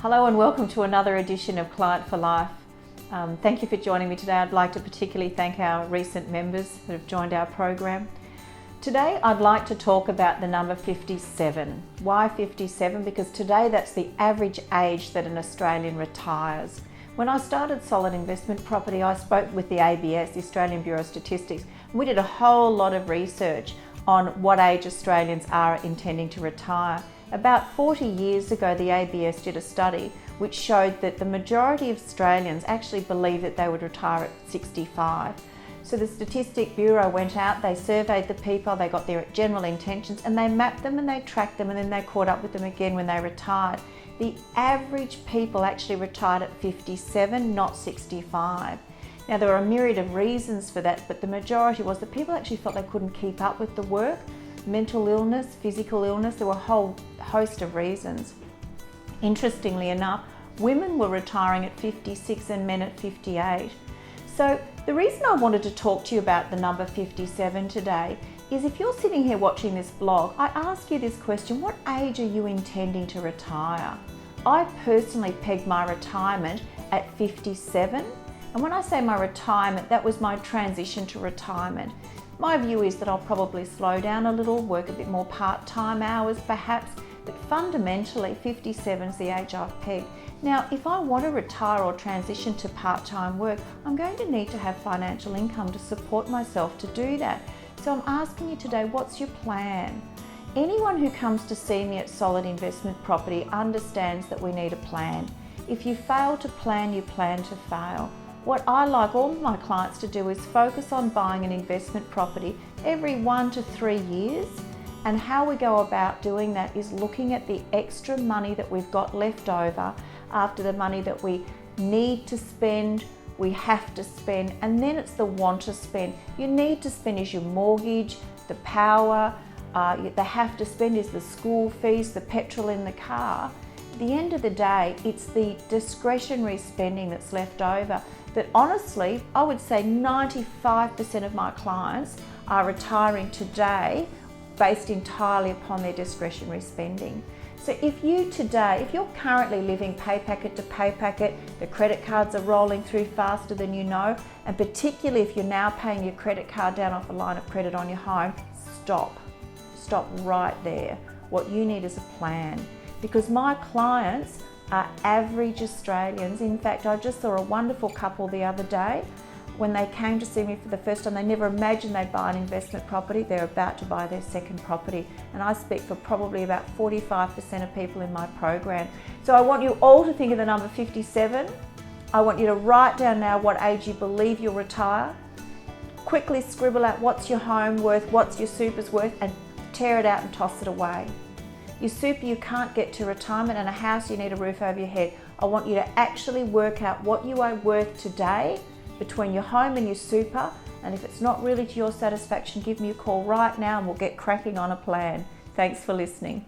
Hello and welcome to another edition of Client for Life. Thank you for joining me today. I'd like to particularly thank our recent members that have joined our program. Today I'd like to talk about the number 57. Why 57? Because today that's the average age that an Australian retires. When I started Solid Investment Property, I spoke with the ABS, the Australian Bureau of Statistics, and we did a whole lot of research on what age Australians are intending to retire. About 40 years ago, the ABS did a study which showed that the majority of Australians actually believe that they would retire at 65. So the Statistic Bureau went out, they surveyed the people, they got their general intentions, and they mapped them and they tracked them, and then they caught up with them again when they retired. The average people actually retired at 57, not 65. Now there were a myriad of reasons for that, but the majority was that people actually felt they couldn't keep up with the work. Mental illness, physical illness, there were a whole host of reasons. Interestingly enough, women were retiring at 56 and men at 58. So the reason I wanted to talk to you about the number 57 today is if you're sitting here watching this blog, I ask you this question: what age are you intending to retire? I personally pegged my retirement at 57. And when I say my retirement, that was my transition to retirement. My view is that I'll probably slow down a little, work a bit more part-time hours perhaps, but fundamentally 57 is the age I've pegged. Now, if I want to retire or transition to part-time work, I'm going to need to have financial income to support myself to do that. So I'm asking you today, what's your plan? Anyone who comes to see me at Solid Investment Property understands that we need a plan. If you fail to plan, you plan to fail. What I like all my clients to do is focus on buying an investment property every 1 to 3 years, and how we go about doing that is looking at the extra money that we've got left over after the money that we need to spend, we have to spend, and then it's the want to spend. You need to spend is your mortgage, the power, the have to spend is the school fees, the petrol in the car. At the end of the day, it's the discretionary spending that's left over. But honestly, I would say 95% of my clients are retiring today based entirely upon their discretionary spending. So if you're currently living pay packet to pay packet, the credit cards are rolling through faster than you know, and particularly if you're now paying your credit card down off a line of credit on your home, stop right there. What you need is a plan, because my clients are average Australians. In fact, I just saw a wonderful couple the other day. When they came to see me for the first time, they never imagined they'd buy an investment property. They're about to buy their second property. And I speak for probably about 45% of people in my program. So I want you all to think of the number 57. I want you to write down now what age you believe you'll retire. Quickly scribble out what's your home worth, what's your super's worth, and tear it out and toss it away. Your super you can't get to retirement, and a house you need a roof over your head. I want you to actually work out what you are worth today between your home and your super, and if it's not really to your satisfaction, give me a call right now and we'll get cracking on a plan. Thanks for listening.